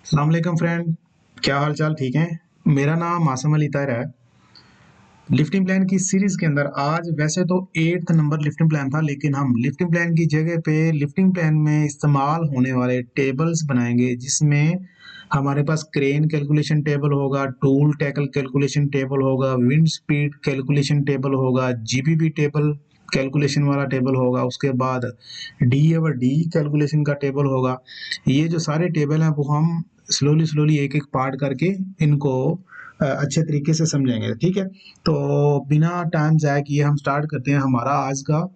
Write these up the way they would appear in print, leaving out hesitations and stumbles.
अस्सलाम वालेकुम फ्रेंड। क्या हाल चाल, ठीक है। मेरा नाम आसम अली ताहिर है। लिफ्टिंग प्लान की सीरीज के अंदर आज वैसे तो 8th नंबर लिफ्टिंग प्लान था, लेकिन हम लिफ्टिंग प्लान की जगह पे लिफ्टिंग प्लान में इस्तेमाल होने वाले टेबल्स बनाएंगे, जिसमें हमारे पास क्रेन कैलकुलेशन टेबल होगा, टूल टैकल कैलकुलेशन टेबल होगा, विंड स्पीड कैलकुलेशन टेबल होगा, जीबीबी टेबल कैलकुलेशन वाला टेबल होगा, उसके बाद डी और डी कैलकुलेशन का टेबल होगा। ये जो सारे टेबल हैं वो हम स्लोली स्लोली एक एक पार्ट करके इनको अच्छे तरीके से समझेंगे, ठीक है। तो बिना टाइम ज़ाया किए हम स्टार्ट करते हैं। हमारा आज का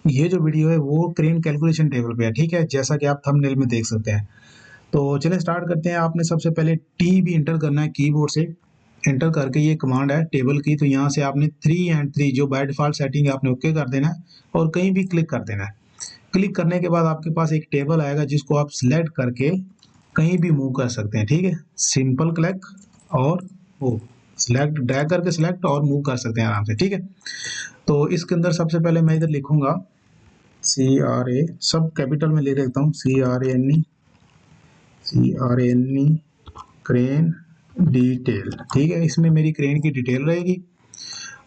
ये जो वीडियो है वो क्रेन कैलकुलेशन टेबल पे है, ठीक है, जैसा कि आप थंबनेल में देख सकते हैं। तो चलिए स्टार्ट करते हैं। आपने सबसे पहले टी भी इंटर करना है कीबोर्ड से। एंटर करके ये कमांड है टेबल की, तो यहाँ से आपने 3 एंड 3 जो बाय डिफॉल्ट सेटिंग है आपने ओके कर देना है और कहीं भी क्लिक कर देना है। क्लिक करने के बाद आपके पास एक टेबल आएगा जिसको आप सिलेक्ट करके कहीं भी मूव कर सकते हैं, ठीक है। सिंपल क्लिक और मूव, सिलेक्ट ड्रैग करके सिलेक्ट और मूव कर सकते हैं आराम से, ठीक है। तो इसके अंदर सबसे पहले मैं इधर लिखूंगा CRA, सब कैपिटल में लिख देता हूँ, CRANE क्रेन डिटेल, ठीक है। इसमें मेरी क्रेन की डिटेल रहेगी।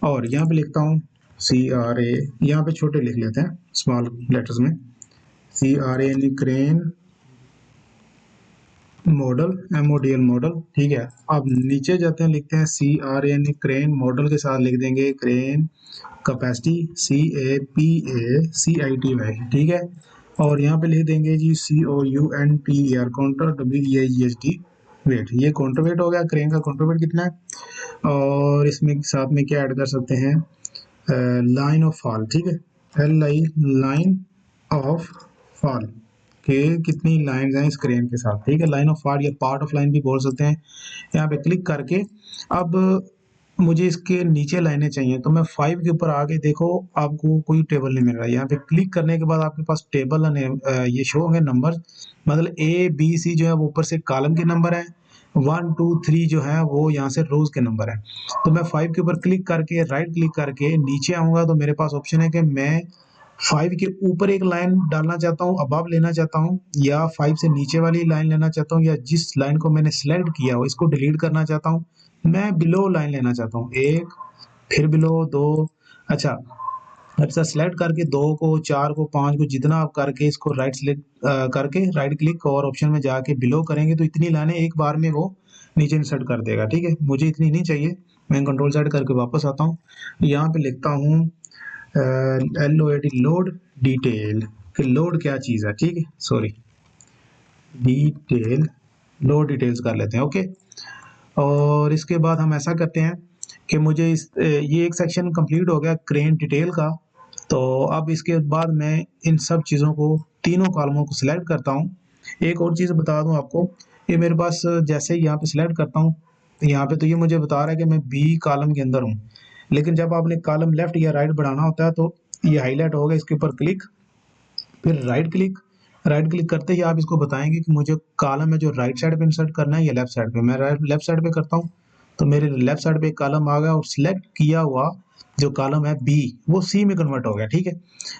और यहाँ पे लिखता हूँ CRA, यहाँ पे छोटे लिख लेते हैं स्मॉल लेटर्स में, CRANE crane model, MODL model, ठीक है। अब नीचे जाते हैं, लिखते हैं CRANE क्रेन मॉडल के साथ लिख देंगे क्रेन कैपेसिटी, CAPACITY, ठीक है। और यहाँ पे लिख देंगे जी COUNTER काउंटर, WEIGHT वेट। ये काउंटर वेट हो गया, क्रेन का काउंटर वेट कितना है। और इसमें साथ में क्या ऐड कर सकते हैं, लाइन ऑफ फॉल, ठीक है, LI लाइन ऑफ फॉल के कितनी लाइंस हैं इस क्रेन के साथ, ठीक है। लाइन ऑफ फॉल या पार्ट ऑफ लाइन भी बोल सकते हैं। यहाँ पे क्लिक करके अब मुझे इसके नीचे लाइनें चाहिए, तो मैं 5 के ऊपर आगे देखो आपको कोई टेबल नहीं मिल रहा है। यहाँ पे क्लिक करने के बाद आपके पास टेबल ये शो होंगे नंबर, मतलब A B C जो है वो ऊपर से कॉलम के नंबर है, 1 2 3 जो है वो यहाँ से रोज के नंबर है। तो मैं 5 के ऊपर क्लिक करके राइट क्लिक करके नीचे आऊंगा तो मेरे पास ऑप्शन है कि मैं 5 के ऊपर एक लाइन डालना चाहता हूँ, अबव लेना चाहता हूँ, या 5 से नीचे वाली लाइन लेना चाहता हूँ, या जिस लाइन को मैंने सिलेक्ट किया हो इसको डिलीट करना चाहता हूँ। मैं बिलो लाइन लेना चाहता हूँ, एक, फिर बिलो दो। अच्छा, अच्छा सिलेक्ट करके 2 को, 4 को, 5 को, जितना आप करके इसको राइट सिलेक्ट करके राइट क्लिक और ऑप्शन में जाके बिलो करेंगे तो इतनी लाइनें एक बार में वो नीचे इंसर्ट कर देगा, ठीक है। मुझे इतनी नहीं चाहिए, मैं कंट्रोल सेट करके वापस आता हूँ। यहाँ पे लिखता हूँ LOAD लोड डिटेल, कि लोड क्या चीज़ है, ठीक है, सॉरी, डिटेल, लोड डिटेल्स कर लेते हैं, ओके। और इसके बाद हम ऐसा करते हैं कि मुझे ये एक सेक्शन कंप्लीट हो गया क्रेन डिटेल का। तो अब इसके बाद मैं इन सब चीज़ों को, तीनों कॉलमों को सिलेक्ट करता हूँ। एक और चीज़ बता दूं आपको, ये मेरे पास जैसे ही यहाँ पे सिलेक्ट करता हूँ, यहाँ पे तो ये मुझे बता रहा है कि मैं B कॉलम के अंदर हूँ, लेकिन जब आपने कॉलम लेफ्ट या राइट बढ़ाना होता है तो ये हाईलाइट होगा, इसके ऊपर क्लिक, फिर राइट क्लिक। राइट क्लिक करते ही आप इसको बताएंगे कि मुझे कॉलम है जो राइट साइड पे इंसर्ट करना है या लेफ्ट साइड पे। मैं लेफ्ट साइड पे करता हूँ, तो मेरे लेफ्ट साइड पे एक कॉलम आ गया और सिलेक्ट किया हुआ जो कॉलम है B वो C में कन्वर्ट हो गया, ठीक है।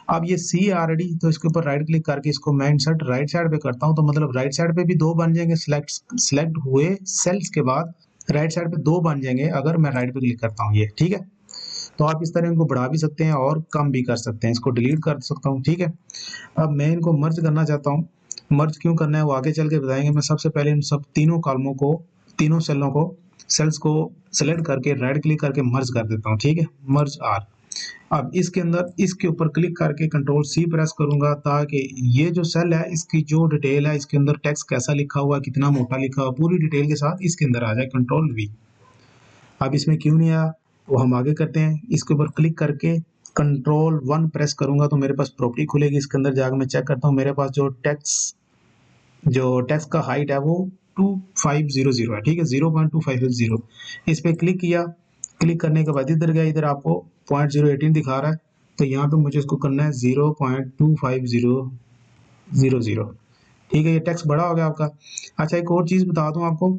अब ये C ऑलरेडी, तो इसके ऊपर राइट क्लिक करके इसको मैं इंसर्ट राइट साइड पे करता हूँ, तो मतलब राइट साइड पे भी 2 बन जाएंगे, सिलेक्ट हुए सेल्स के बाद राइट साइड पे 2 बन जाएंगे अगर मैं राइट पे क्लिक करता हूँ, ये ठीक है। तो आप इस तरह इनको बढ़ा भी सकते हैं और कम भी कर सकते हैं, इसको डिलीट कर सकता हूँ, ठीक है। अब मैं इनको मर्ज करना चाहता हूँ। मर्ज क्यों करना है वो आगे चल के बताएंगे। मैं सबसे पहले इन सब तीनों कॉलमों को, तीनों सेल्स को सेलेक्ट करके राइट क्लिक करके मर्ज कर देता हूँ, ठीक है, मर्ज आर। अब इसके अंदर इसके ऊपर क्लिक करके कंट्रोल C प्रेस करूंगा ताकि ये जो सेल है इसकी जो डिटेल है, इसके अंदर टेक्स्ट कैसा लिखा हुआ, कितना मोटा लिखा हुआ, पूरी डिटेल के साथ इसके अंदर आ जाए, कंट्रोल V। अब इसमें क्यों नहीं आया वो हम आगे करते हैं। इसके ऊपर क्लिक करके कंट्रोल 1 प्रेस करूंगा तो मेरे पास प्रॉपर्टी खुलेगी, इसके अंदर जाकर मैं चेक करता हूँ मेरे पास जो टेक्स्ट का हाइट है वो 2500 है, ठीक है, 0.2550। इस पे क्लिक किया, क्लिक करने के बाद इधर गया, इधर आपको 0.018 दिखा रहा है, तो यहाँ पे मुझे इसको करना है 0.25000, ठीक है। ये टेक्स्ट बड़ा हो गया आपका। अच्छा, एक और चीज़ बता दूं आपको,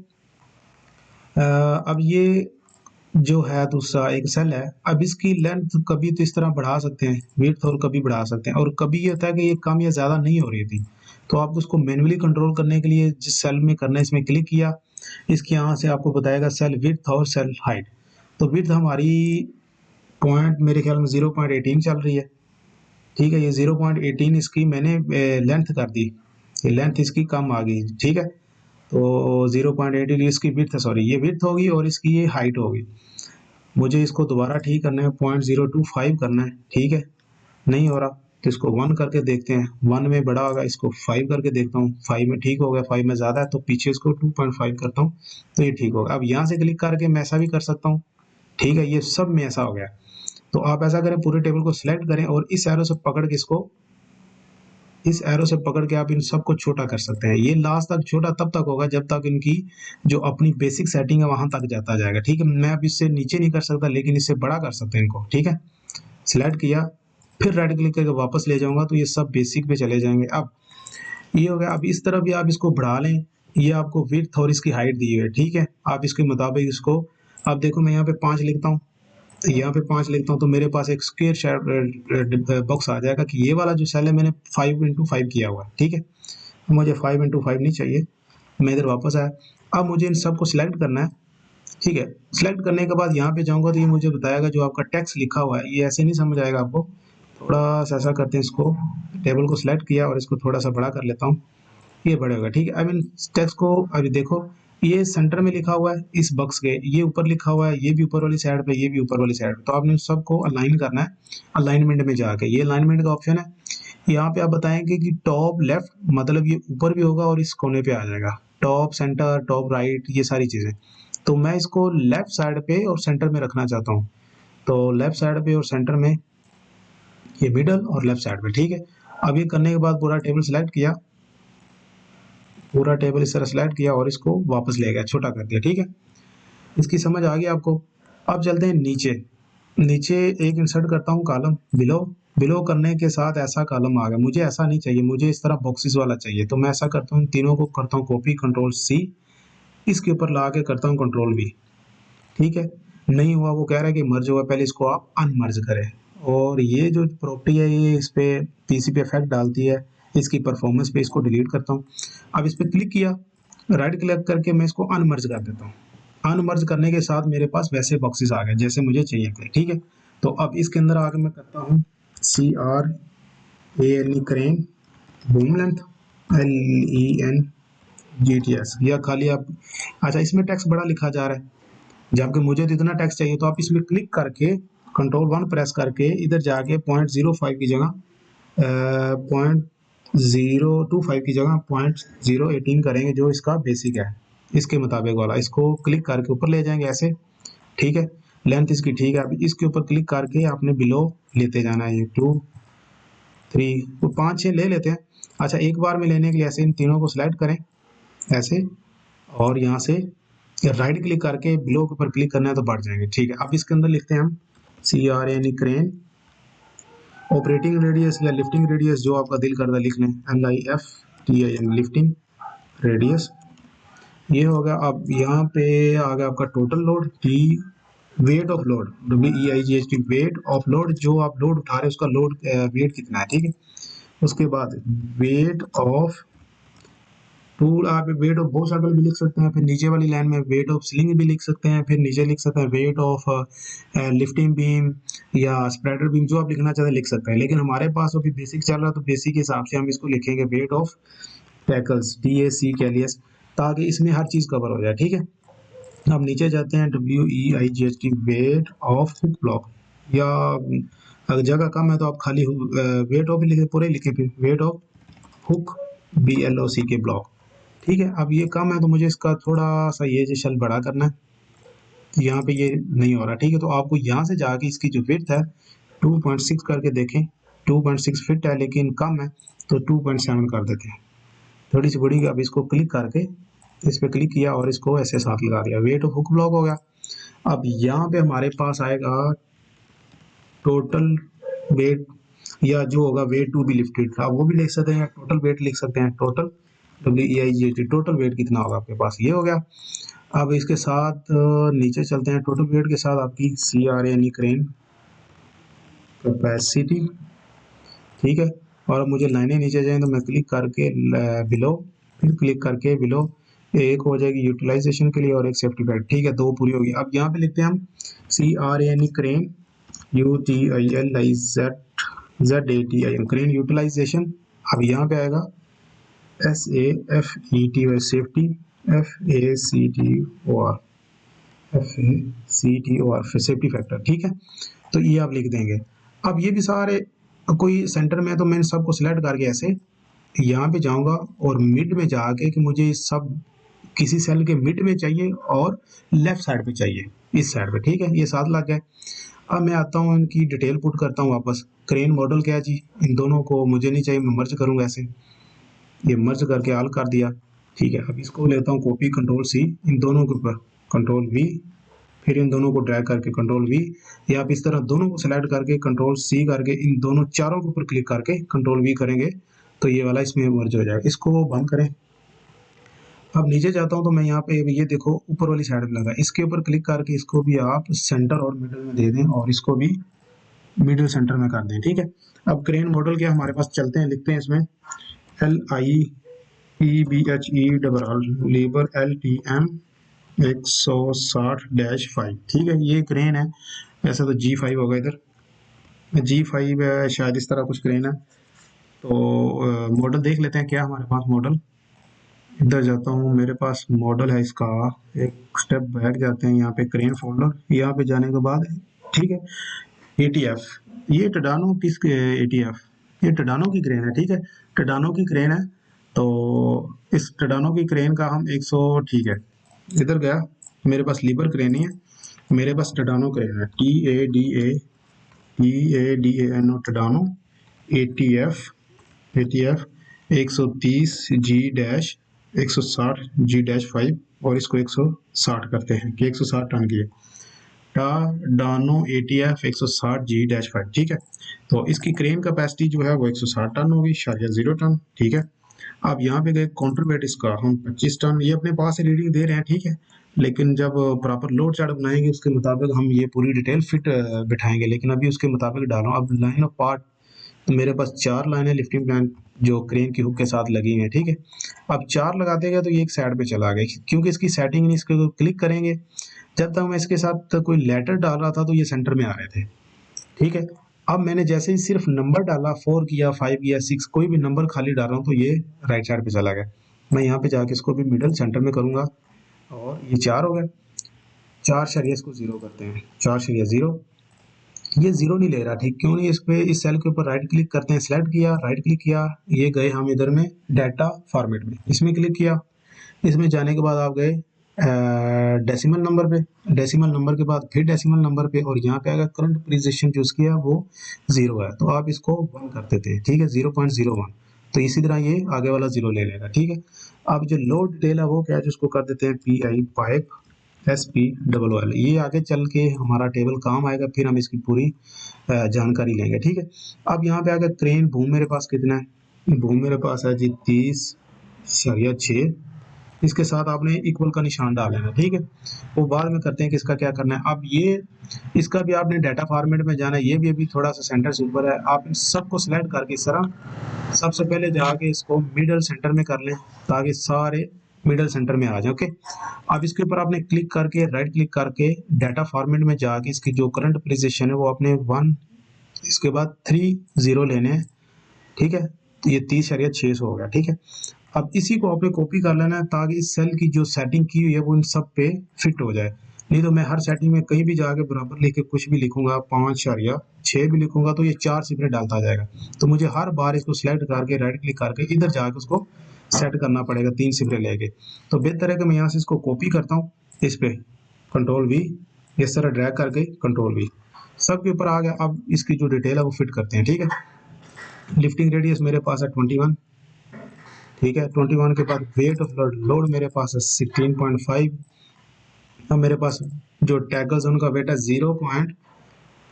अब ये जो है दूसरा एक सेल है, अब इसकी लेंथ कभी तो इस तरह बढ़ा सकते हैं विड्थ और कभी बढ़ा सकते हैं, और कभी ये होता है कि ये कम या ज़्यादा नहीं हो रही थी, तो आपको उसको मैन्युअली कंट्रोल करने के लिए जिस सेल में करना है इसमें क्लिक किया, इसके यहाँ से आपको बताएगा सेल विड्थ और सेल हाइट। तो विड्थ हमारी पॉइंट मेरे ख्याल में 0.18 चल रही है, ठीक है। ये 0.18 इसकी मैंने लेंथ कर दी, ये लेंथ इसकी कम आ गई, ठीक है। तो 0.18 इसकी विड्थ, सॉरी ये विड्थ होगी और इसकी ये हाइट होगी। मुझे इसको दोबारा ठीक करना है, 0.025 करना है, ठीक है। नहीं हो रहा तो इसको 1 करके देखते हैं, 1 में बड़ा होगा, इसको 5 करके देखता हूँ, 5 में ठीक हो गया, 5 में ज़्यादा है तो पीछे इसको 2.5 करता हूँ तो ये ठीक होगा। अब यहाँ से क्लिक करके मैं ऐसा भी कर सकता हूँ, ठीक है। ये सब में ऐसा हो गया। तो आप ऐसा करें, पूरे टेबल को सिलेक्ट करें और इस एरो से पकड़ के इसको, इस एरो से पकड़ के आप इन सबको छोटा कर सकते हैं। ये लास्ट तक छोटा तब तक होगा जब तक इनकी जो अपनी बेसिक सेटिंग है वहां तक जाता जाएगा, ठीक है। मैं अब इससे नीचे नहीं कर सकता लेकिन इससे बड़ा कर सकते हैं इनको, ठीक है। सिलेक्ट किया, फिर राइट क्लिक करके वापस ले जाऊंगा तो ये सब बेसिक पे चले जाएंगे। अब ये हो गया। अब इस तरह भी आप इसको बढ़ा लें, ये आपको विड्थ और इसकी हाइट दी है, ठीक है। आप इसके मुताबिक इसको, अब देखो मैं यहाँ पे 5 लिखता हूँ, यहाँ पे 5 लिखता हूँ तो मेरे पास एक स्क्वायर शेप बॉक्स आ जाएगा कि ये वाला जो सेल है मैंने 5x5 किया हुआ है, ठीक है। मुझे 5x5 नहीं चाहिए, मैं इधर वापस आया। अब मुझे इन सबको सिलेक्ट करना है, ठीक है। सिलेक्ट करने के बाद यहाँ पे जाऊँगा तो ये मुझे बताएगा जो आपका टेक्स्ट लिखा हुआ है, ये ऐसे नहीं समझ आएगा आपको। थोड़ा सा ऐसा करते हैं, इसको टेबल को सिलेक्ट किया और इसको थोड़ा सा बड़ा कर लेता हूँ, ये बड़े होगा, ठीक है। अब इन टेक्स्ट को अभी देखो, ये सेंटर में लिखा हुआ है इस बॉक्स के, ये ऊपर लिखा हुआ है, ये भी ऊपर वाली साइड पे, ये भी ऊपर वाली साइड पे। तो आपने सबको अलाइन करना है। अलाइनमेंट में जाके ये अलाइनमेंट का ऑप्शन है, यहाँ पे आप बताएंगे कि टॉप लेफ्ट, मतलब ये ऊपर भी होगा और इस कोने पे आ जाएगा, टॉप सेंटर टॉप राइट, ये सारी चीजें। तो मैं इसको लेफ्ट साइड पे और सेंटर में रखना चाहता हूँ, तो लेफ्ट साइड पे और सेंटर में, ये मिडल और लेफ्ट साइड पे, ठीक है। अब ये करने के बाद पूरा टेबल सेलेक्ट किया, पूरा टेबल इस तरह सेलेक्ट किया और इसको वापस ले गया, छोटा कर दिया, ठीक है। इसकी समझ आ गई आपको। अब चलते हैं नीचे। नीचे एक इंसर्ट करता हूँ कॉलम बिलो, बिलो करने के साथ ऐसा कॉलम आ गया। मुझे ऐसा नहीं चाहिए, मुझे इस तरह बॉक्सेस वाला चाहिए। तो मैं ऐसा करता हूँ, तीनों को करता हूँ कॉपी, कंट्रोल-C, इसके ऊपर ला के करता हूँ कंट्रोल-V, ठीक है। नहीं हुआ, वो कह रहा है कि मर्ज हुआ, पहले इसको आप अनमर्ज करें। और ये जो प्रॉपर्टी है ये इस पे पीसी पे इफेक्ट डालती है, इसकी परफॉर्मेंस पे, इसको डिलीट करता हूँ। अब इस पे क्लिक किया, राइट क्लिक करके मैं इसको अनमर्ज कर देता हूँ। अनमर्ज करने के साथ मेरे पास वैसे बॉक्सेस आ गए जैसे मुझे चाहिए थे, ठीक है। तो अब इसके अंदर आके मैं करता हूँ CRANE, crane, boom length, LENGTS, या खाली आप, अच्छा इसमें टेक्स्ट बड़ा लिखा जा रहा है जबकि मुझे तो इतना टेक्स्ट चाहिए। तो आप इसमें क्लिक करके कंट्रोल-1 प्रेस करके इधर जाके 0.05 की जगह 0.025 की जगह 0.018 करेंगे, जो इसका बेसिक है इसके मुताबिक वाला। इसको क्लिक करके ऊपर ले जाएंगे ऐसे, ठीक है। लेंथ इसकी ठीक है। अभी इसके ऊपर क्लिक करके आपने बिलो लेते जाना है, 2 3 तो 5 6 ले लेते हैं। अच्छा, एक बार में लेने के लिए ऐसे इन तीनों को सिलेक्ट करें ऐसे, और यहाँ से राइट क्लिक करके बिलो के ऊपर क्लिक करना है तो बढ़ जाएंगे, ठीक है। अब इसके अंदर लिखते हैं हम CRANE, क्रेन, ऑपरेटिंग रेडियस या लिफ्टिंग रेडियस, जो आपका दिल करता है लिख लें, LIFTIN, लिफ्टिंग रेडियस, ये होगा। अब यहाँ पे आ गया आपका total load, T, weight of load, WEIGHT, weight of load, जो आप लोड उठा रहे हैं उसका लोड वेट कितना है, ठीक है। उसके बाद वेट ऑफ टूल, आप वेट ऑफ बो सर्कल भी लिख सकते हैं, फिर नीचे वाली लाइन में वेट ऑफ स्लिंग भी लिख सकते हैं, फिर नीचे लिख सकते हैं वेट ऑफ लिफ्टिंग बीम या स्प्रेडर बीम, जो आप लिखना चाहते हैं लिख सकते हैं। लेकिन हमारे पास अभी बेसिक चल रहा है तो बेसिक के हिसाब से हम इसको लिखेंगे वेट ऑफ टैकल्स, DAC कैलियस, ताकि इसमें हर चीज़ कवर हो जाए, ठीक है। अब नीचे जाते हैं, WEIGHT, weight of hook block, या अगर जगह कम है तो आप खाली वेट ऑफ लिखे, पूरे लिखे, फिर वेट ऑफ हुक BLOC के ब्लॉक, ठीक है। अब ये कम है तो मुझे इसका थोड़ा सा ये जो शेल बड़ा करना है, यहाँ पे ये नहीं हो रहा, ठीक है। तो आपको यहाँ से जाके इसकी जो विड्थ है 2.6 करके देखें, 2.6 फिट है लेकिन कम है तो 2.7 कर देते हैं, थोड़ी सी बड़ी। अब इसको क्लिक करके इस पे क्लिक किया और इसको ऐसे साथ लगा दिया, वेट ऑफ हुक ब्लॉक हो गया। अब यहाँ पे हमारे पास आएगा टोटल वेट, या जो होगा वेट टू बी लिफ्टेड था वो भी लिख सकते हैं, टोटल वेट लिख सकते हैं, टोटल WEIGHT, टोटल वेट कितना होगा आपके पास, ये हो गया। अब इसके साथ नीचे चलते हैं, टोटल वेट के साथ आपकी CRANE, क्रेन कैपेसिटी, ठीक है। और अब मुझे लाइनें नीचे जाएँ तो मैं क्लिक करके बिलो, फिर क्लिक करके बिलो, एक हो जाएगी यूटिलाइजेशन के लिए और एक सेफ्टी पैड। ठीक है, 2 पूरी होगी। अब यहाँ पे लिखते हैं हम CRANE crane, UTILIZZATI crane utilization. अब यहाँ पे आएगा SAFETY सेफ्टी, FACTOR फिर सेफ्टी फैक्टर। ठीक है, तो ये आप लिख देंगे। अब ये भी सारे कोई सेंटर में है तो मैं इन सबको सिलेक्ट करके ऐसे यहाँ पे जाऊंगा और मिड में जाके कि मुझे सब किसी सेल के मिड में चाहिए और लेफ्ट साइड पे चाहिए, इस साइड पे। ठीक है, ये 7 लग गए। अब मैं आता हूँ इनकी डिटेल पुट करता हूँ वापस। क्रेन मॉडल क्या है जी, इन दोनों को मुझे नहीं चाहिए, मैं मर्ज करूँगा ऐसे, ये मर्ज करके ऑल कर दिया। ठीक है, अब इसको लेता हूँ कॉपी, कंट्रोल C, इन दोनों के ऊपर कंट्रोल V, फिर इन दोनों को ड्रैग करके कंट्रोल V, या आप इस तरह दोनों को सेलेक्ट करके कंट्रोल C करके इन दोनों चारों के ऊपर क्लिक करके कंट्रोल V करेंगे तो ये वाला इसमें मर्ज हो जाएगा। इसको बंद करें। अब नीचे जाता हूँ तो मैं यहाँ पे ये देखो ऊपर वाली साइड में लगा, इसके ऊपर क्लिक करके इसको भी आप सेंटर और मिडल में दे दें और इसको भी मिडिल सेंटर में कर दें। ठीक है, अब क्रेन मॉडल क्या हमारे पास, चलते हैं लिखते हैं इसमें LIEBHE लीबर LTM 160-5। ठीक है, ये क्रेन है, ऐसा तो G5 होगा, इधर G5 है शायद, इस तरह कुछ क्रेन है। तो मॉडल देख लेते हैं क्या हमारे पास मॉडल। इधर जाता हूँ, मेरे पास मॉडल है इसका, एक स्टेप बैक जाते हैं, यहाँ पे क्रेन फोल्डर, यहाँ पे जाने के बाद ठीक है ATF, ये टडानो किस ATF, ये टडानो की क्रेन है। ठीक है, टडानो की क्रेन है, तो इस टडानो की क्रेन का हम 100, ठीक है इधर गया, मेरे पास लीबर क्रेन ही है, मेरे पास टडानो क्रेन है, TADANO टडानो ATF 130G-160G-5 और इसको 160 करते हैं कि 160 टन की है, टाडानो ATF 160G-5। ठीक है, तो इसकी क्रेन कैपेसिटी जो है वो 160 टन होगी, 0 टन। ठीक है, अब यहाँ पे गए काउंटर वेट इसका हम 25 टन, ये अपने पास से रीडिंग दे रहे हैं। ठीक है, लेकिन जब प्रॉपर लोड चार्ट बनाएंगे उसके मुताबिक हम ये पूरी डिटेल फिट बिठाएंगे, लेकिन अभी उसके मुताबिक डालो। अब लाइन ऑफ पार्ट, तो मेरे पास 4 लाइनें लिफ्टिंग प्लान जो क्रेन की हुक के साथ लगी हैं। ठीक है, अब 4 लगा देगा तो ये एक साइड पे चला गया, क्योंकि इसकी सेटिंग नहीं, इसको क्लिक करेंगे। जब तक मैं इसके साथ कोई लेटर डाल रहा था तो ये सेंटर में आ रहे थे। ठीक है, अब मैंने जैसे ही सिर्फ नंबर डाला, 4 किया, 5 किया, 6, कोई भी नंबर खाली डाल रहा हूँ तो ये राइट साइड पे चला गया। मैं यहाँ पे जाके इसको भी मिडल सेंटर में करूँगा और ये 4 हो गया। 4 शरिया इसको 0 करते हैं, 4 शरिया 0, ये 0 नहीं ले रहा। ठीक, क्यों नहीं, इस पे इस सेल के ऊपर राइट क्लिक करते हैं, सेलेक्ट किया, राइट क्लिक किया, ये गए हम इधर में डाटा फॉर्मेट में, इसमें क्लिक किया, इसमें जाने के बाद आप गए डेसिमल नंबर पे, डेसिमल नंबर के बाद फिर डेसिमल नंबर पे, और यहाँ पे अगर करंट प्रीसिजन चूज किया वो 0 है तो आप इसको 1 कर देते हैं। ठीक है, 0.01, तो इसी तरह ये आगे वाला 0 ले लेगा। ठीक है, अब जो लोड डिटेल है वो क्या है, जिसको कर देते हैं PI पाइप SPOOL, ये आगे चल के हमारा टेबल काम आएगा, फिर हम इसकी पूरी जानकारी लेंगे। ठीक है, अब यहाँ पे अगर क्रेन बूम मेरे पास कितना है, बूम मेरे पास है जी 30/6, इसके साथ आपने इक्वल का निशान डाल लेना। ठीक है, वो बाद में करते हैं कि इसका क्या करना है। अब ये इसका भी आपने डाटा फॉर्मेट में जाना है, ये भी अभी थोड़ा सा सेंटर से ऊपर है, आप इन सबको सिलेक्ट करके इस तरह सबसे पहले जाके इसको मिडल सेंटर में कर लें ताकि सारे मिडल सेंटर में आ जाए। ओके, अब इसके ऊपर आपने क्लिक करके राइट क्लिक करके डाटा फॉर्मेट में जाके इसकी जो करंट प्रीसिजन है वो अपने 1, इसके बाद 3 0 लेने हैं। ठीक है, तो ये 30/600 हो गया। ठीक है, अब इसी को आपने कॉपी कर लेना है ताकि इस सेल की जो सेटिंग की हुई है वो इन सब पे फिट हो जाए। नहीं तो मैं हर सेटिंग में कहीं भी जाके बराबर लिख के कुछ भी लिखूंगा, 5/6 भी लिखूंगा तो ये 4 सिफरें डालता जाएगा। तो मुझे हर बार इसको सिलेक्ट करके राइट क्लिक करके इधर जाके उसको सेट करना पड़ेगा 3 सिफरें लेके। तो बेहतर है कि मैं यहाँ से इसको कॉपी करता हूँ, इस पे कंट्रोल V, इस तरह ड्रैग करके कंट्रोल V, सबके ऊपर आ गया। अब इसकी जो डिटेल है वो फिट करते हैं। ठीक है, लिफ्टिंग रेडियस मेरे पास है 21। ठीक है, 21 के बाद वेट ऑफ लोड मेरे पास है 16.5। अब मेरे पास जो टैकल्स है उनका वेट है 0 पॉइंट,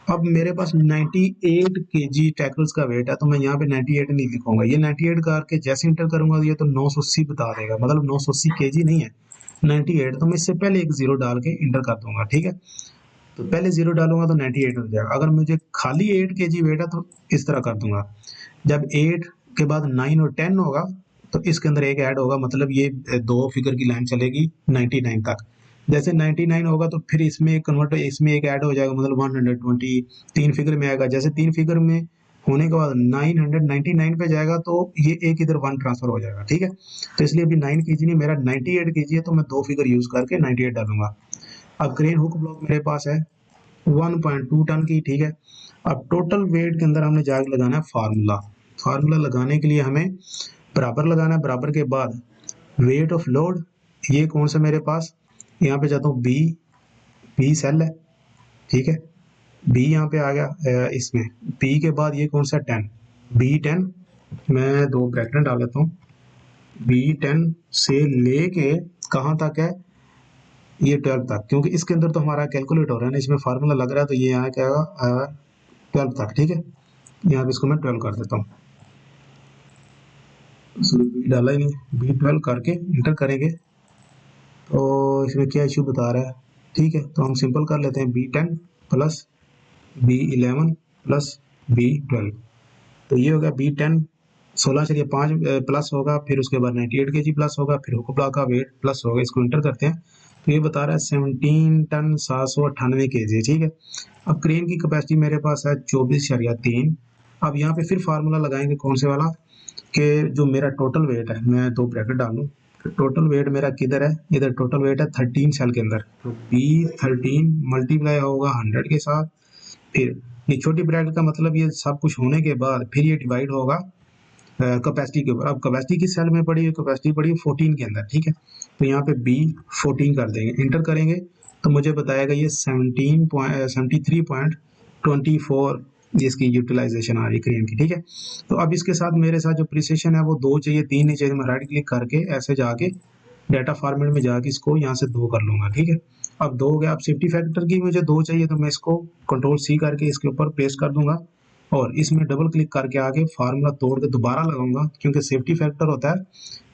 अब मेरे पास 98 kg टैकल्स का वेट है तो मैं यहाँ पे 98 नहीं लिखूंगा, ये 98 करके जैसे इंटर करूंगा तो ये तो 980 बता देगा, मतलब 980 kg नहीं है 98, तो मैं इससे पहले एक 0 डाल के इंटर कर दूंगा। ठीक है, तो पहले 0 डालूंगा तो 98 हो जाएगा। अगर मुझे खाली 8 kg वेट है तो इस तरह कर दूंगा, जब 8 के बाद 9 और 10 होगा तो इसके अंदर एक ऐड होगा, मतलब ये दो फिगर की लाइन चलेगी 99 तक। जैसे 99 होगा तो फिर इसमें कन्वर्ट, इसमें एक ऐड हो जाएगा, मतलब 120 तीन फिगर में आएगा। जैसे तीन फिगर में होने के बाद 999 पे जाएगा तो ये एक इधर 1 ट्रांसफर हो जाएगा, ठीक है। तो इसलिए अभी 9 कीजिए नहीं, मेरा 98 कीजिए, तो मैं दो फिगर यूज करके 98 डालूंगा। अब क्रेन हुक ब्लॉक मेरे पास है 1.2 टन की, ठीक है। अब टोटल वेट के अंदर हमने जाके लगाना है फार्मूला। फार्मूला लगाने के लिए हमें बराबर लगाना है, बराबर के बाद वेट ऑफ लोड, ये कौन सा मेरे पास, यहाँ पे जाता हूँ बी, बी सेल है, ठीक है। बी यहाँ पे आ गया इसमें, बी के बाद ये कौन सा 10, बी 10, मैं दो ब्रैकेट डाल लेता हूँ। बी 10 से लेके कहाँ तक है, ये 12 तक, क्योंकि इसके अंदर तो हमारा कैलकुलेट हो रहा है ना, इसमें फार्मूला लग रहा है, तो ये यहाँ क्या होगा 12 तक, ठीक है। यहाँ पे इसको मैं 12 कर देता हूँ, बी डाला ही नहीं, बी 12 करके इंटर करेंगे तो इसमें क्या इशू बता रहा है, ठीक है। तो हम सिंपल कर लेते हैं B10 plus B11 plus B12, तो ये होगा B10 16.5 प्लस होगा, फिर उसके बाद 98 kg प्लस होगा, फिर हुक ब्लॉक का वेट प्लस होगा, इसको इंटर करते हैं तो ये बता रहा है 17 टन 798 kg, ठीक है। अब क्रेन की कैपेसिटी मेरे पास है 24.3। अब यहाँ पे फिर फार्मूला लगाएंगे कौन से वाला, कि जो मेरा टोटल वेट है, मैं दो ब्रैकेट डालूँ, टोटल वेट मेरा किधर है, इधर टोटल वेट है 13 सेल के अंदर, तो B13 मल्टीप्लाई होगा 100 के साथ, फिर ये छोटी ब्रैकेट का मतलब ये सब कुछ होने के बाद फिर ये डिवाइड होगा कैपेसिटी के ऊपर। अब कैपेसिटी किस सेल में पड़ी है, कैपेसिटी पड़ी है 14 के अंदर, ठीक है। तो यहाँ पे B14 कर देंगे, इंटर करेंगे तो मुझे बताएगा ये 73.24 इसकी यूटिलाइजेशन आ रही है क्रेन की, ठीक है। तो अब इसके साथ मेरे साथ जो प्रिसिशन है वो 2 चाहिए, 3 नहीं चाहिए, मैं राइट क्लिक करके ऐसे जाके डाटा फॉर्मेट में जाके इसको यहाँ से 2 कर लूंगा, ठीक है। अब 2 हो गया। अब सेफ्टी फैक्टर की मुझे 2 चाहिए, तो मैं इसको कंट्रोल C करके इसके ऊपर पेस्ट कर दूंगा और इसमें डबल क्लिक करके आगे फार्मूला तोड़ के दोबारा लगाऊंगा, क्योंकि सेफ्टी फैक्टर होता है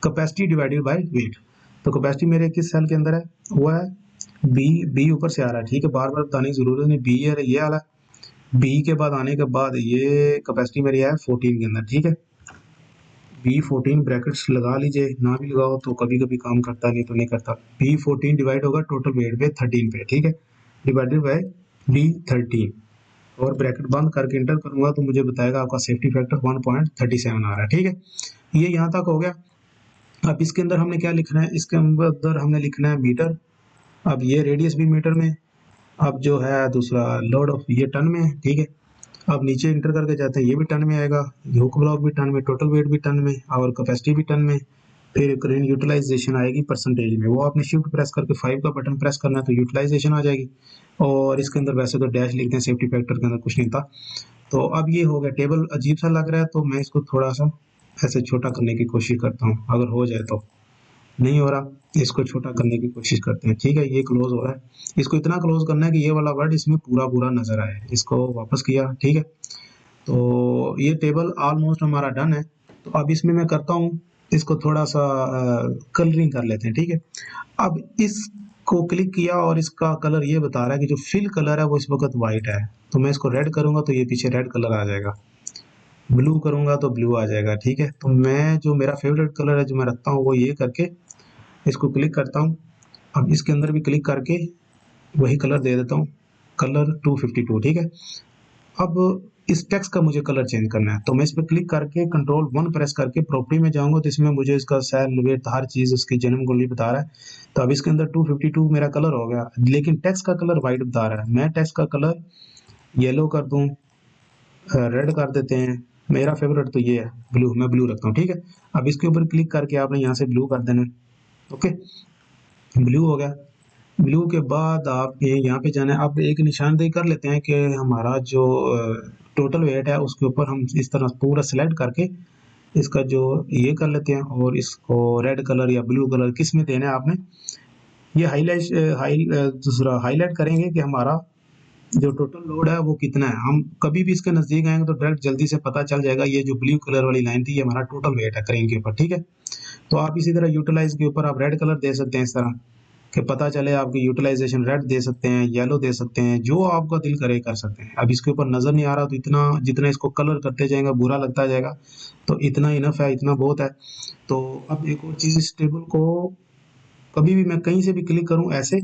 कैपेसिटी डिवाइडेड बाय वेट। तो कैपेसिटी मेरे किस सेल के अंदर है, वो है बी ऊपर से आ रहा है, ठीक है, बार बार बताने की जरूरत नहीं, बी है ये वाला, बी के बाद आने के बाद ये कैपेसिटी मेरी है 14 के अंदर, ठीक है। B14 ब्रैकेट्स लगा लीजिए, ना भी लगाओ तो कभी कभी काम करता नहीं तो नहीं करता। B14 डिवाइड होगा टोटल वेट पे 13 पे, ठीक है, डिवाइडेड बाय B13 और ब्रैकेट बंद करके इंटर करूंगा तो मुझे बताएगा आपका सेफ्टी फैक्टर 1.37 आ रहा है, ठीक है। ये यहाँ तक हो गया। अब इसके अंदर हमने क्या लिखना है, इसके अंदर हमने लिखना है मीटर। अब ये रेडियस भी मीटर में, अब जो है दूसरा लोड ऑफ ये टन में है, ठीक है। अब नीचे इंटर करके जाते हैं, ये भी टन में आएगा, हुक ब्लॉक भी टन में, टोटल वेट भी टन में और कैपेसिटी भी टन में। फिर क्रेन यूटिलाइजेशन आएगी परसेंटेज में, वो आपने शिफ्ट प्रेस करके 5 का बटन प्रेस करना है तो यूटिलाइजेशन आ जाएगी। और इसके अंदर वैसे तो डैश लिखते हैं, सेफ्टी फैक्टर के अंदर कुछ नहीं था। तो अब ये हो गया, टेबल अजीब सा लग रहा है तो मैं इसको थोड़ा सा ऐसे छोटा करने की कोशिश करता हूँ, अगर हो जाए तो। नहीं हो रहा, इसको छोटा करने की कोशिश करते हैं, ठीक है। ये क्लोज हो रहा है, इसको इतना क्लोज करना है कि ये वाला वर्ड इसमें पूरा पूरा नजर आए। इसको वापस किया, ठीक है। तो ये टेबल ऑलमोस्ट हमारा डन है। तो अब इसमें मैं करता हूँ, इसको थोड़ा सा कलरिंग कर लेते हैं, ठीक है। अब इसको क्लिक किया और इसका कलर ये बता रहा है कि जो फिल कलर है वो इस वक्त वाइट है, तो मैं इसको रेड करूंगा तो ये पीछे रेड कलर आ जाएगा, ब्लू करूंगा तो ब्लू आ जाएगा, ठीक है। तो मैं जो मेरा फेवरेट कलर है जो मैं रखता हूँ वो ये करके इसको क्लिक करता हूँ। अब इसके अंदर भी क्लिक करके वही कलर दे देता हूँ, कलर 252, ठीक है। अब इस टेक्स्ट का मुझे कलर चेंज करना है, तो मैं इस पर क्लिक करके कंट्रोल 1 प्रेस करके प्रॉपर्टी में जाऊंगा तो इसमें मुझे इसका सेल वेट हर चीज उसकी जन्म कुंडली बता रहा है। तो अब इसके अंदर 252 मेरा कलर हो गया, लेकिन टेक्स्ट का कलर व्हाइट बता रहा है। मैं टेक्स्ट का कलर येलो कर दूं, रेड कर देते हैं, मेरा फेवरेट तो ये है ब्लू, मैं ब्लू रखता हूँ, ठीक है। अब इसके ऊपर क्लिक करके आपने यहाँ से ब्लू कर देना, ओके, ब्लू हो गया। ब्लू के बाद आप यहाँ पे जाना है, आप एक निशानदेही कर लेते हैं कि हमारा जो टोटल वेट है उसके ऊपर हम इस तरह पूरा सिलेक्ट करके इसका जो ये कर लेते हैं और इसको रेड कलर या ब्लू कलर किस में देना है आपने, ये दूसरा हाईलाइट करेंगे कि हमारा जो टोटल लोड है वो कितना है। हम कभी भी इसके नजदीक आएंगे तो डायरेक्ट जल्दी से पता चल जाएगा, ये जो ब्लू कलर वाली लाइन थी ये हमारा टोटल वेट है क्रेन के ऊपर, ठीक है। तो आप इसी तरह यूटिलाइज के ऊपर आप रेड कलर दे सकते हैं इस तरह, कि पता चले आपकी यूटिलाइजेशन रेड दे सकते हैं, येलो दे सकते हैं, जो आपका दिल करे कर सकते हैं। अब इसके ऊपर नज़र नहीं आ रहा तो इतना जितना इसको कलर करते जाएगा बुरा लगता जाएगा, तो इतना इनफ है, इतना बहुत है। तो अब एक और चीज़, इस टेबल को कभी भी मैं कहीं से भी क्लिक करूं ऐसे,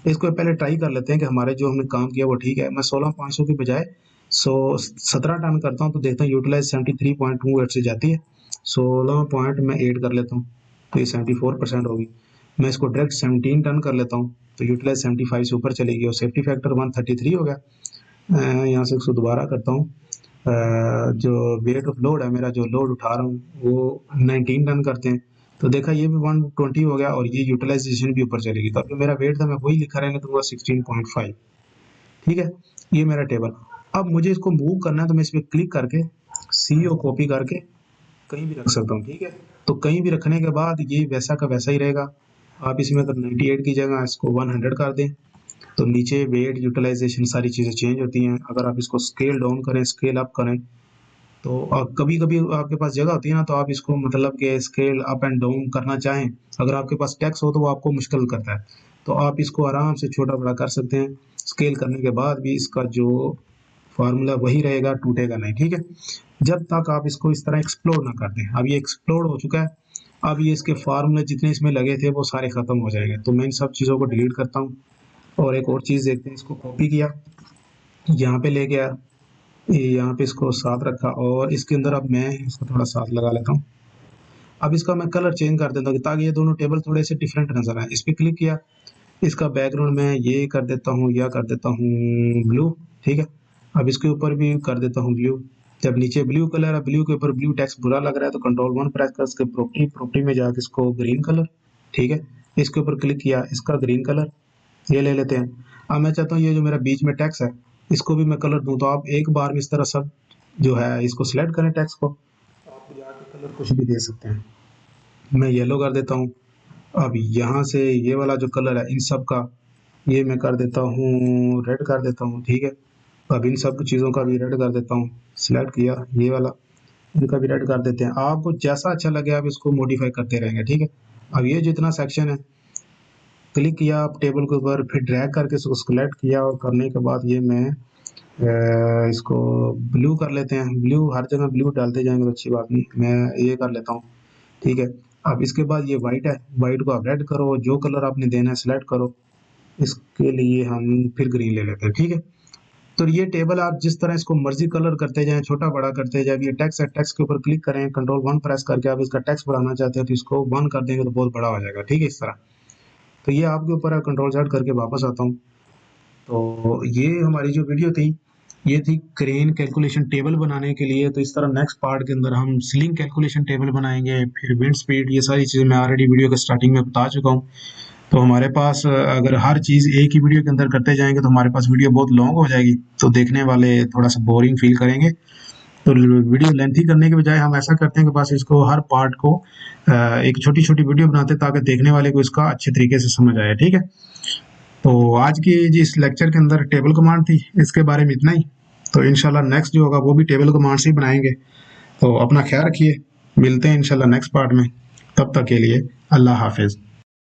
इसको पहले ट्राई कर लेते हैं कि हमारे जो हमने काम किया वो ठीक है। मैं 16,500 की बजाय 17 टन करता हूं तो देखता हूँ यूटिलाइज 73.28 से जाती है। 16 पॉइंट मैं 8 कर लेता हूँ तो ये 74% होगी। मैं इसको डायरेक्ट 17 टन कर लेता हूँ तो यूटिलाइज 75 से ऊपर चलेगी और सेफ्टी फैक्टर 133 हो गया। यहाँ से इसको दोबारा करता हूँ। जो वेट ऑफ लोड है, मेरा जो लोड उठा रहा हूँ वो 19 टन करते हैं, तो देखा ये भी 120 हो गया और ये यूटिलाइजेशन भी ऊपर चलेगी। तो अब जो मेरा वेट था मैं वही लिखा रहने दूंगा 16.5। ठीक है, ये मेरा टेबल। अब मुझे इसको मूव करना है तो मैं इस पर क्लिक करके सी ओ कॉपी करके कहीं भी रख सकता हूँ। ठीक है, तो कहीं भी रखने के बाद ये वैसा का वैसा ही रहेगा। आप इसमें अगर 98 की जगह इसको 100 कर दें तो नीचे वेट, यूटिलाइजेशन, सारी चीज़ें चेंज होती हैं। अगर आप इसको स्केल डाउन करें, स्केल अप करें, तो कभी कभी आपके पास जगह होती है ना, तो आप इसको मतलब कि स्केल अप एंड डाउन करना चाहें, अगर आपके पास टेक्स्ट हो तो वो आपको मुश्किल करता है, तो आप इसको आराम से छोटा बड़ा कर सकते हैं। स्केल करने के बाद भी इसका जो फार्मूला वही रहेगा, टूटेगा नहीं। ठीक है, जब तक आप इसको इस तरह एक्सप्लोर ना कर दें। अब ये एक्सप्लोर हो चुका है, अब ये इसके फार्मूले जितने इसमें लगे थे वो सारे खत्म हो जाएंगे। तो मैं इन सब चीज़ों को डिलीट करता हूँ और एक और चीज़ देखते हैं। इसको कॉपी किया, यहाँ पे ले गया, यहाँ पे इसको साथ रखा और इसके अंदर अब मैं इसको थोड़ा साथ लगा लेता हूँ। अब इसका मैं कलर चेंज कर देता हूँ ताकि ये दोनों टेबल थोड़े से डिफरेंट नजर आए। इस पर क्लिक किया, इसका बैकग्राउंड मैं ये कर देता हूँ या कर देता हूँ ब्लू। ठीक है, अब इसके ऊपर भी कर देता हूँ ब्लू। जब नीचे ब्लू कलर है, ब्लू के ऊपर ब्लू टेक्स्ट बुरा लग रहा है तो कंट्रोल 1 प्रेस कर इसके प्रॉपर्टी में जाके इसको ग्रीन कलर। ठीक है, इसके ऊपर क्लिक किया, इसका ग्रीन कलर ये ले लेते हैं। अब मैं चाहता हूँ ये जो मेरा बीच में टेक्स्ट है इसको भी मैं कलर दूं, तो आप एक बार में इस तरह सब जो है इसको सिलेक्ट करें टेक्स्ट को, आप यहाँ पे कलर कुछ भी दे सकते हैं। मैं येलो कर देता हूँ। अब यहाँ से ये वाला जो कलर है इन सब का ये मैं कर देता हूँ रेड कर देता हूँ। ठीक है, अब इन सब चीज़ों का भी रेड कर देता हूँ। सिलेक्ट किया ये वाला, इनका भी रेड कर देते हैं। आपको जैसा अच्छा लगे आप इसको मॉडिफाई करते रहेंगे। ठीक है, अब ये जितना सेक्शन है, क्लिक किया आप टेबल के ऊपर, फिर ड्रैग करके इसको सिलेक्ट किया और करने के बाद ये मैं इसको ब्लू कर लेते हैं। ब्लू हर जगह ब्लू डालते जाएंगे तो अच्छी बात नहीं, मैं ये कर लेता हूँ। ठीक है, अब इसके बाद ये वाइट है, वाइट को आप रेड करो, जो कलर आपने देना है सिलेक्ट करो। इसके लिए हम फिर ग्रीन ले लेते हैं। ठीक है, तो ये टेबल आप जिस तरह इसको मर्जी कलर करते जाएं, छोटा बड़ा करते जाए। ये टेक्स्ट है, टेक्स्ट के ऊपर क्लिक करें, कंट्रोल 1 प्रेस करके आप इसका टेक्स्ट बढ़ाना चाहते हैं तो इसको 1 कर देंगे तो बहुत बड़ा हो जाएगा। ठीक है, इस तरह। तो ये आपके ऊपर है। कंट्रोल Z करके वापस आता हूँ। तो ये हमारी जो वीडियो थी ये थी क्रेन कैलकुलेशन टेबल बनाने के लिए। तो इस तरह नेक्स्ट पार्ट के अंदर हम स्लिंग कैलकुलेशन टेबल बनाएंगे, फिर विंड स्पीड, ये सारी चीज़ें मैं ऑलरेडी वीडियो के स्टार्टिंग में बता चुका हूँ। तो हमारे पास अगर हर चीज़ एक ही वीडियो के अंदर करते जाएंगे तो हमारे पास वीडियो बहुत लॉन्ग हो जाएगी, तो देखने वाले थोड़ा सा बोरिंग फील करेंगे। तो वीडियो लेंथी करने के बजाय हम ऐसा करते हैं कि बस इसको हर पार्ट को एक छोटी छोटी वीडियो बनाते हैं ताकि देखने वाले को इसका अच्छे तरीके से समझ आए। ठीक है, तो आज की जिस लेक्चर के अंदर टेबल कमांड थी इसके बारे में इतना ही। तो इंशाल्लाह नेक्स्ट जो होगा वो भी टेबल कमांड से ही बनाएंगे। तो अपना ख्याल रखिए, मिलते हैं इंशाल्लाह नेक्स्ट पार्ट में। तब तक के लिए अल्लाह हाफिज़।